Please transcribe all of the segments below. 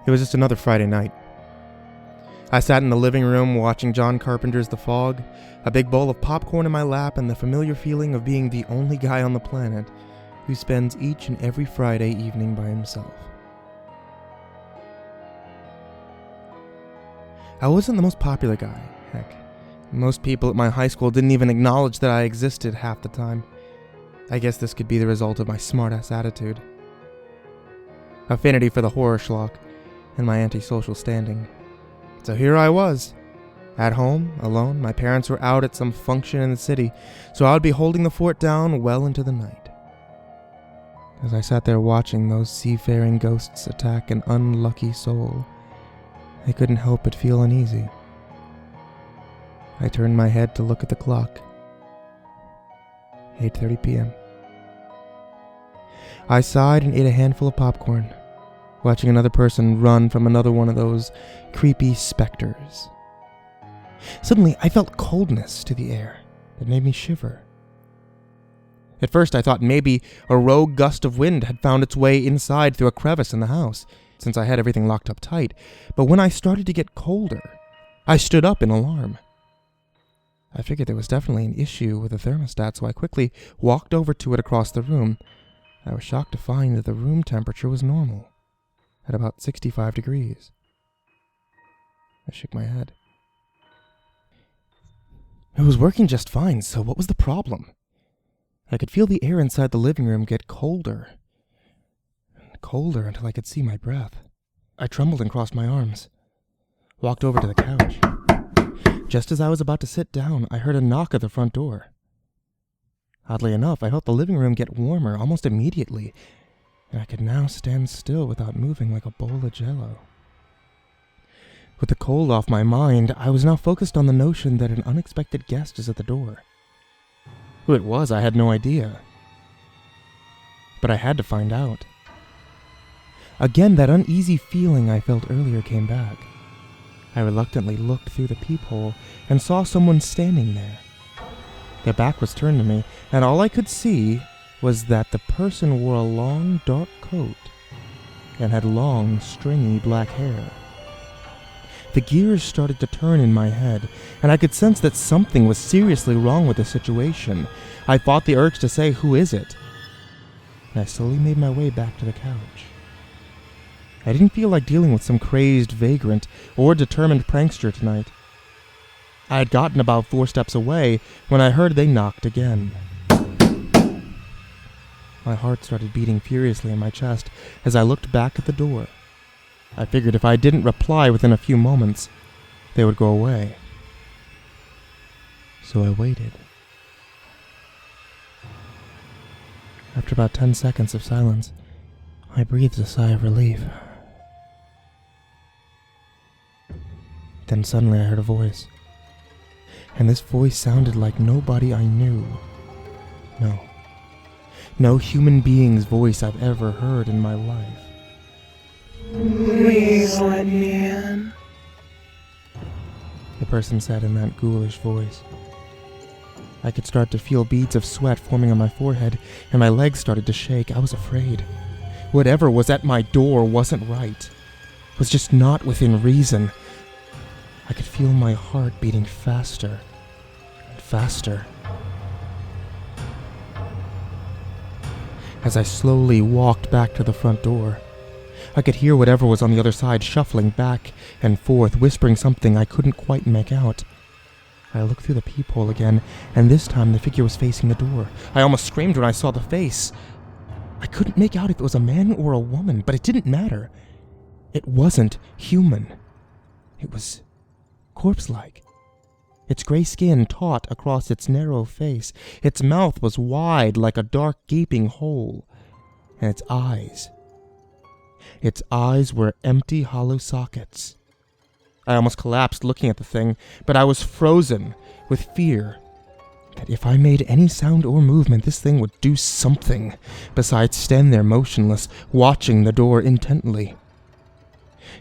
It was just another Friday night. I sat in the living room watching John Carpenter's The Fog, a big bowl of popcorn in my lap, and the familiar feeling of being the only guy on the planet who spends each and every Friday evening by himself. I wasn't the most popular guy. Heck, most people at my high school didn't even acknowledge that I existed half the time. I guess this could be the result of my smartass attitude, affinity for the horror schlock, and my antisocial standing. So here I was, at home, alone. My parents were out at some function in the city, so I would be holding the fort down well into the night. As I sat there watching those seafaring ghosts attack an unlucky soul, I couldn't help but feel uneasy. I turned my head to look at the clock. 8:30 p.m. I sighed and ate a handful of popcorn, watching another person run from another one of those creepy specters. Suddenly, I felt coldness to the air that made me shiver. At first, I thought maybe a rogue gust of wind had found its way inside through a crevice in the house, since I had everything locked up tight. But when I started to get colder, I stood up in alarm. I figured there was definitely an issue with the thermostat, so I quickly walked over to it across the room. I was shocked to find that the room temperature was normal, at about 65 degrees. I shook my head. It was working just fine, so what was the problem? I could feel the air inside the living room get colder and colder until I could see my breath. I trembled and crossed my arms, walked over to the couch. Just as I was about to sit down, I heard a knock at the front door. Oddly enough, I felt the living room get warmer almost immediately, and I could now stand still without moving like a bowl of jello. With the cold off my mind, I was now focused on the notion that an unexpected guest is at the door. Who it was, I had no idea. But I had to find out. Again, that uneasy feeling I felt earlier came back. I reluctantly looked through the peephole and saw someone standing there. Their back was turned to me, and all I could see was that the person wore a long, dark coat and had long, stringy black hair. The gears started to turn in my head, and I could sense that something was seriously wrong with the situation. I fought the urge to say, "Who is it?" And I slowly made my way back to the couch. I didn't feel like dealing with some crazed vagrant or determined prankster tonight. I had gotten about 4 steps away when I heard they knocked again. My heart started beating furiously in my chest as I looked back at the door. I figured if I didn't reply within a few moments, they would go away. So I waited. After about 10 seconds of silence, I breathed a sigh of relief. Then suddenly I heard a voice. And this voice sounded like nobody I knew. No human being's voice I've ever heard in my life. "Please let me in," the person said in that ghoulish voice. I could start to feel beads of sweat forming on my forehead, and my legs started to shake. I was afraid. Whatever was at my door wasn't right. Was just not within reason. I could feel my heart beating faster and faster. As I slowly walked back to the front door, I could hear whatever was on the other side shuffling back and forth, whispering something I couldn't quite make out. I looked through the peephole again, and this time the figure was facing the door. I almost screamed when I saw the face. I couldn't make out if it was a man or a woman, but it didn't matter. It wasn't human. It was corpse-like. Its gray skin taut across its narrow face. Its mouth was wide like a dark gaping hole. And its eyes were empty hollow sockets. I almost collapsed looking at the thing, but I was frozen with fear that if I made any sound or movement, this thing would do something besides stand there motionless, watching the door intently.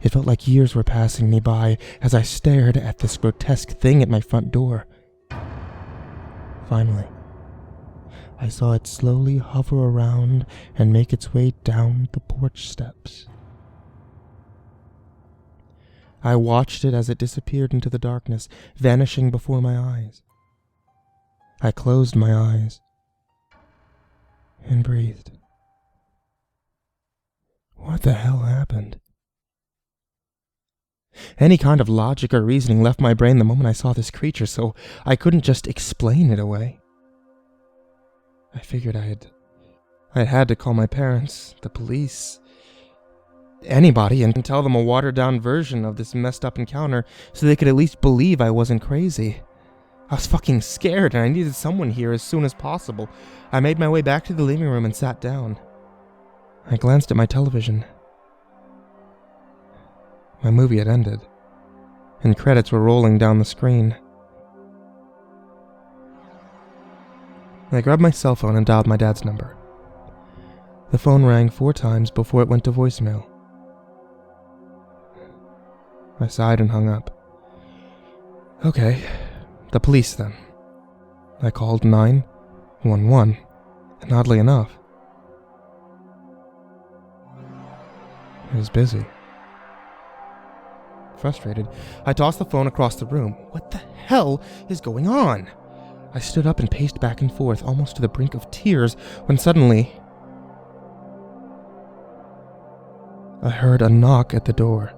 It felt like years were passing me by as I stared at this grotesque thing at my front door. Finally, I saw it slowly hover around and make its way down the porch steps. I watched it as it disappeared into the darkness, vanishing before my eyes. I closed my eyes and breathed. What the hell happened? Any kind of logic or reasoning left my brain the moment I saw this creature, so I couldn't just explain it away. I figured I'd had to call my parents, the police, anybody, and tell them a watered-down version of this messed-up encounter so they could at least believe I wasn't crazy. I was fucking scared, and I needed someone here as soon as possible. I made my way back to the living room and sat down. I glanced at my television. My movie had ended, and credits were rolling down the screen. I grabbed my cell phone and dialed my dad's number. The phone rang 4 times before it went to voicemail. I sighed and hung up. Okay, the police then. I called 911, and oddly enough, it was busy. Frustrated, I tossed the phone across the room. What the hell is going on? I stood up and paced back and forth, almost to the brink of tears, when suddenly I heard a knock at the door.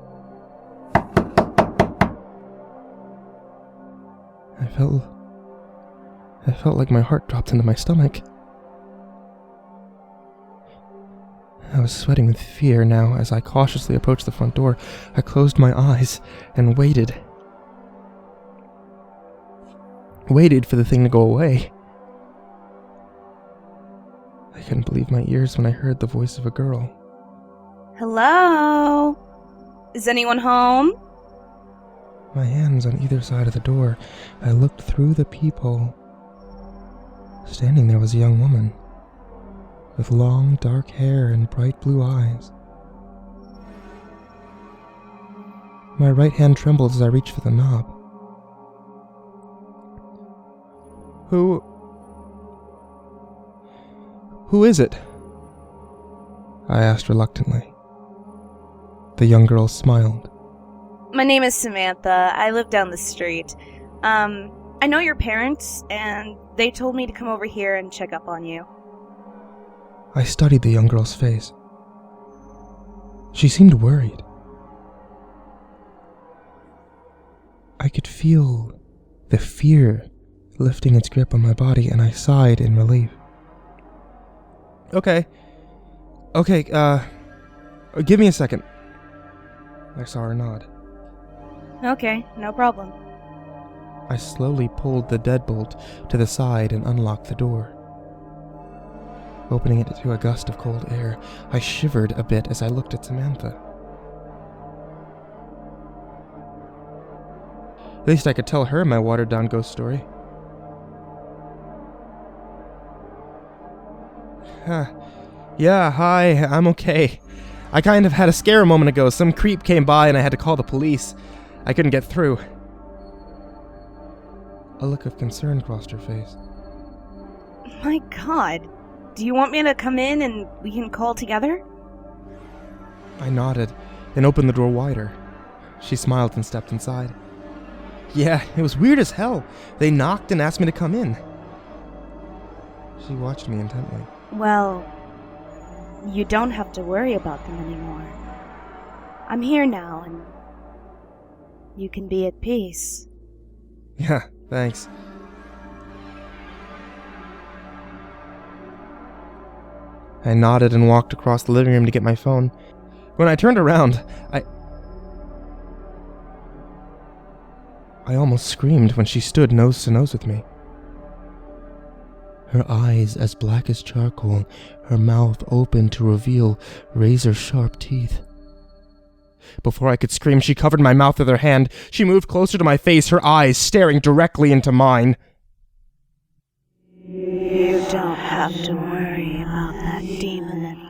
I felt like my heart dropped into my stomach. I was sweating with fear now as I cautiously approached the front door. I closed my eyes and waited. Waited for the thing to go away. I couldn't believe my ears when I heard the voice of a girl. Hello? Is anyone home? My hands on either side of the door, I looked through the peephole. Standing there was a young woman, with long, dark hair and bright blue eyes. My right hand trembled as I reached for the knob. Who is it? I asked reluctantly. The young girl smiled. My name is Samantha. I live down the street. I know your parents, and they told me to come over here and check up on you. I studied the young girl's face. She seemed worried. I could feel the fear lifting its grip on my body, and I sighed in relief. Okay, give me a second. I saw her nod. Okay, no problem. I slowly pulled the deadbolt to the side and unlocked the door. Opening it to a gust of cold air, I shivered a bit as I looked at Samantha. At least I could tell her my watered-down ghost story. Yeah, hi, I'm okay. I kind of had a scare a moment ago. Some creep came by and I had to call the police. I couldn't get through. A look of concern crossed her face. My God. Do you want me to come in and we can call together? I nodded, then opened the door wider. She smiled and stepped inside. Yeah, it was weird as hell. They knocked and asked me to come in. She watched me intently. Well, you don't have to worry about them anymore. I'm here now, and you can be at peace. Yeah, thanks. I nodded and walked across the living room to get my phone. When I turned around, I almost screamed when she stood nose to nose with me. Her eyes as black as charcoal, her mouth open to reveal razor-sharp teeth. Before I could scream, she covered my mouth with her hand. She moved closer to my face, her eyes staring directly into mine. You don't have to worry about that demon anymore.